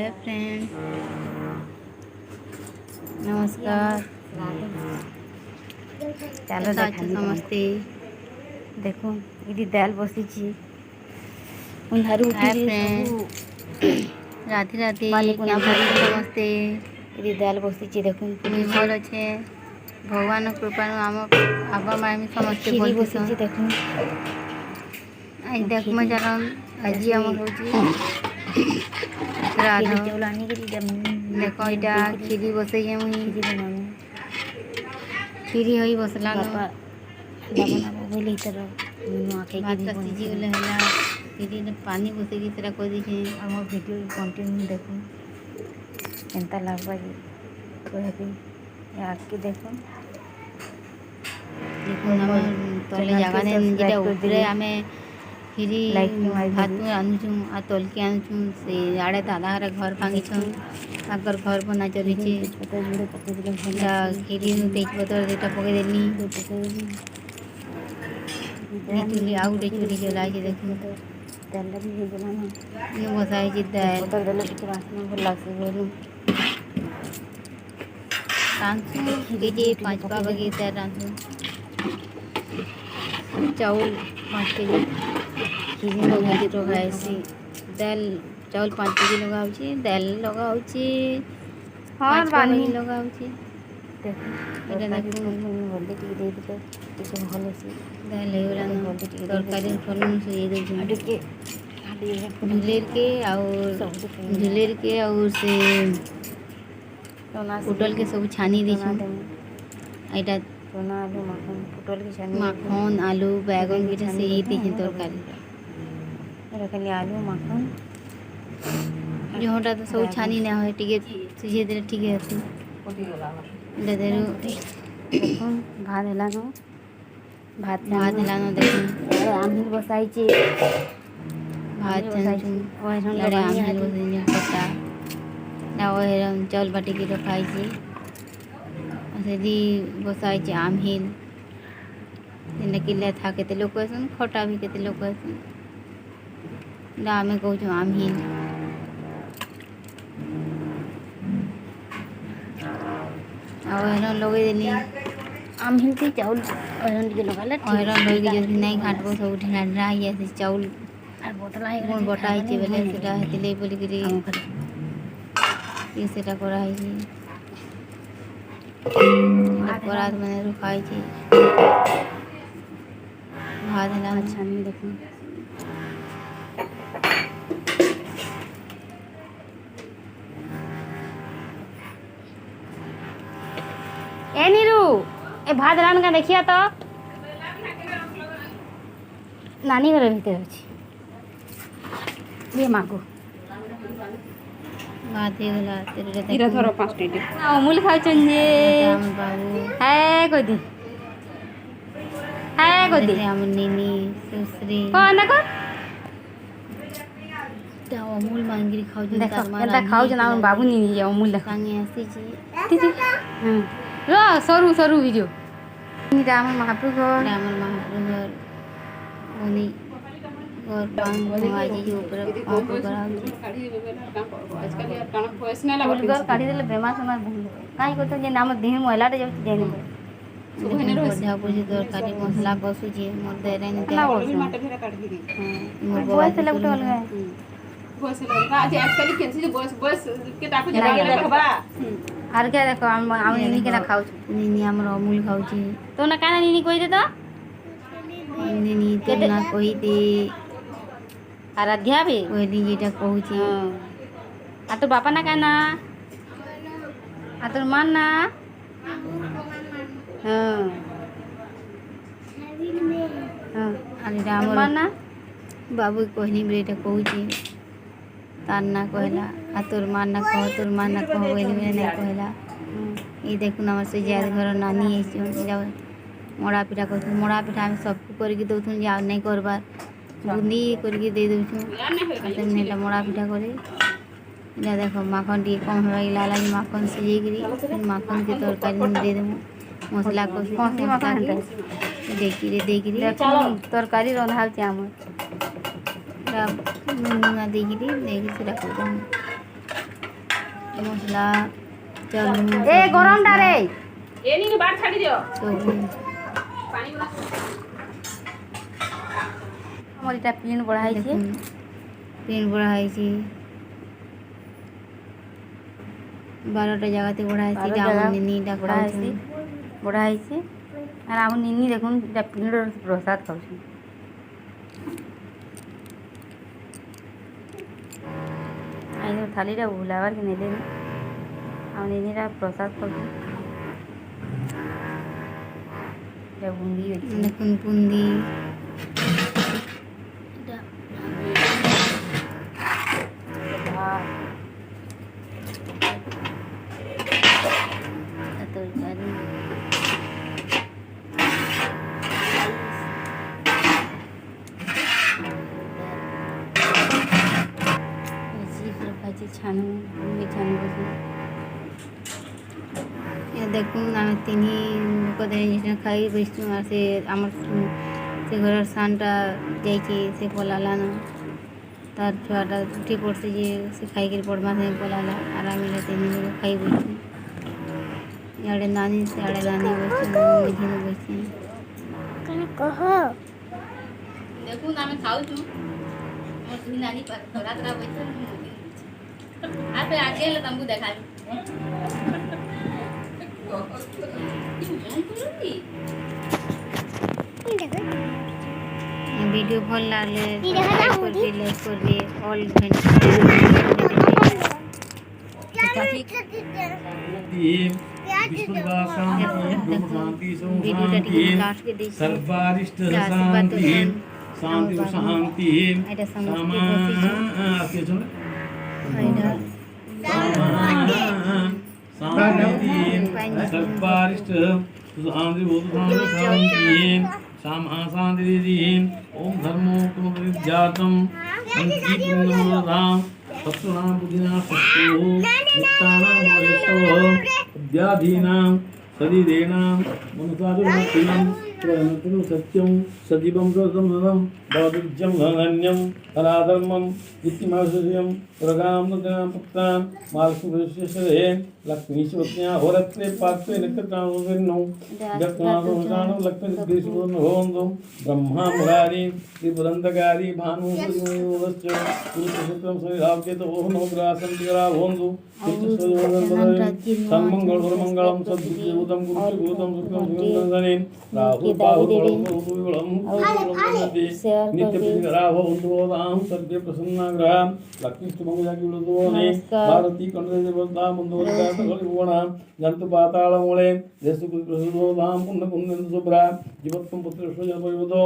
Hi friend, नमस्कार। चलो समस्ते। देखो ये दाल बसी अंधारू हाय उठी फ्रेंड, राधे राधे। मालिकुना नमस्ते। ये दाल बसी देखो मुई भल अच्छे, भगवान कृपा आम आबा मामी समस्ते खीरी भल बसी देखो आज देखम चलन आज आम हूँ राधा। चाउल आनी देख यहाँ खीरी बसई मुई खीरी हो बसला बापा बनाबो बोली तर भात का सीझी गले है खीरी पानी बसई सेटा कर दीछे। आम वीडियो कंटिन्यू देखो केनता लगवा कहबी आके देखो तले जगह जेटा ऊपर आम खीरी भात रांधुचु आ तलके आनुचु से आड़े दादा घर घर भांगीछन ताकर घर बना चलीचे खीरी तेजपत्र देटा पकईदेली चुली आउ गोटे चुली जलाइए देखो तेल भी हो बसाई दाल पतर देले किछ बास्ना भल लागसे बोलू रांधु के 5 पा बगे दाल रांधु चाउल 5 केजी खीरी लगाई रखाएसी दाल चाउल 5 केजी लगाउची दाल लगाउची 5 पा बगे लगाउची देखो एटा देखो हल्दी टिके दे दे टिके भल से दाल हेगला तरकारी फलन से ये दे टिके झुलेर के और से पुटल के सब छानी दीछू एटा सोना आलू माखन पुटल के छानी माखन आलू बैगन की से ये दीछे तरकारी रखली आलू माखन जोटा तो सब छानी ना हो टिके सीझे दे ठीक है एटा देरु देखो भात हेलानो भात हेलानो देखो आमिल बसाइचे भात छानचु लड़े आमिल बसाइचे खट्टा ना ओहेरम चाउल बाटी की रखाइचे सेदी बसाइचे आमहिल जेनटा किला था केते लोक असन खटा भी केते लोक असन ना आमे कहूँ आमहिल ओहेरम लगे देली आमहिल के चाउल ओहेरम के लगाले ओहेरम लगे जल्दी नहीं घाटबो सब ढेला ढेला हिया से चाउल আর বতলা হয়ে गुण बटा हिचे बेले सेटा हेतिले बोली करी ये सेटा करा हिचे परात मैंने रुखाई थी भात हेला अच्छा नहीं देखो ए नीरू ए भात रान का देखिया तो नानी घर भीतर अछि ये मागो भात हेगला तेरे इरा थोड़ा 5 टिटे अमूल खाउछन जे बाबू हाय कोदी हम नीनी सुश्री कोन को ता अमूल मांगरी खाउ जन देखो एता खाउछन हम बाबू नीनी जे अमूल देखो सांगे आसी जी दीदी रो सरू सरू वीडियो राम महाप्रभु रामर महाप्रभु घर ओनी और पांग भाजी जो ऊपर आप करा फुलगर काढी देले बेमा समय भूल काई को जे नाम देह महिला रे जाउ जेने बढ़िया बुझी तरकारी मसला कसु जे मोर दे रे ने मोर बॉय से लगतो अलगा बस लगा आज आजकल कैंसिल बस के ताको जला रखबा आर के देखो हम नीनी के ना खाउ नीनी हमर अमूल खाउ छी तो ना काना नीनी कहि दे तो नीनी तो ना कहि दे आराध्या भी कहली जेटा कहू छी आ तो बापा ना काना आ तो मान ना हां हां अरे राम मान ना बाबू कहनी बेटा कहू छी तार ना कहला आ तोर मां ना कह बोली में नहीं कहला ये देखु ना हमर से ज्यादा घर नानी है जाओ मोड़ा पिठा कर मोड़ा पिठा हम सबको करके दउथुन जा नहीं करबार बुंदी करके दे दउछु नेला मोड़ा पिठा करे इला देखो माखन टी कम हो गई लाला माखन सिजे करी माखन के तरकारी में दे देमु मसला को कौन माखन देखी तरकारी रंधाल छी हमर नून देखी से रख মশলা চাউল এ গরমটা রে ଏ ନି ବାଟ ଛାଡି ଦିଅ ସବୁ ପାଣି ଗୁଡା আমার এটা পিন বড়া হয়েছে দেখুন পেন বড়া হয়েছে 12টা জায়গাতে বড়া হয়েছে 12 এটা জায়গা আমার নিনিটা বড়া খাওয়াছেন হয়েছে বড়া হয়েছে আর আমার নিনি দেখুন এটা পিনর প্রসাদ খাওছেন আই থালিটা ভুলাবার কে নেলেন আমার নিনিরা প্রসাদ খাওছেন এটা বুন্দি হচ্ছে দেখুন বুন্দি ভাত তরকারি খাইছি ছানু ছানু বসে দেখুন আমি তিনি কদিন জিনিস খাই বসছু আর সে আমার সে ঘরের সানটা যাইছে সে পলালা না তার ছুয়াটা উঠি পড়ছে যে সে খাইকি পড়বা সে পলালা আর আমি তিনি খাই বসছি ইଆଡ଼େ ନାନୀ ସିଆଡ଼େ ନାନୀ ବସିଛି ମଝିରେ ବସିଛି দেখুন আমি খাওছু মোর দুই নানি তোরা তোরা বইছে আর ফের আগে এলে তমকু দেখাবি ভিডিও ভাল লাগলে লাইক করবে অল सर्वारिष्ट शांति शांति शांति এটা সমস্ত বসিছি सर्वारिष्ट शांति शांति शामा शांति ओम धर्मो विद्यातम संकीर्तनम सत्सुनां बुद्धिना सत्सु मुक्तानां भवेतो व्याधीनां शरीरेणां मनुष्यादिवृत्तिं प्रयनतु सत्यं सजीवं प्रसन्नं बादुज्यं धनन्यं अनाधर्मं इत्तिमाशयं प्रगां नदनां पुत्रां मालकुभेश्वरे लक्ष्मीश्वत्या होरत्रे पात्रे नक्षत्रानुविन्नौ जक्नादोषाणं लक्ष्मीदेशुर्नभवन्तु ब्रह्मा मुरारी त्रिपुरन्दकारी भानुसूर्योदश्च पुरुषशुक्रं शरीराव्यतो नवग्रासं तिगराभवन्तु सन्मङ्गल परमङ्गलं सद्बुद्धिभूतं गुरुभूतं शुक्लं सुगन्धनेन राहु बाहुबलं बहुबलं नित्यप्रतिगराभवन्तु बोधां सर्वे प्रसन्नाग्रहां लक्ष्मीष्टमङ्गलाकिविडुदोने भारती कण्डदेवतां मन्दोदका सकलभुवनां जन्तु पातालमूले देशकुलप्रसुदोधां पुण्यपुण्यन्तु शुभ्रा जीवत्वं पुत्रश्वजनपरिवदो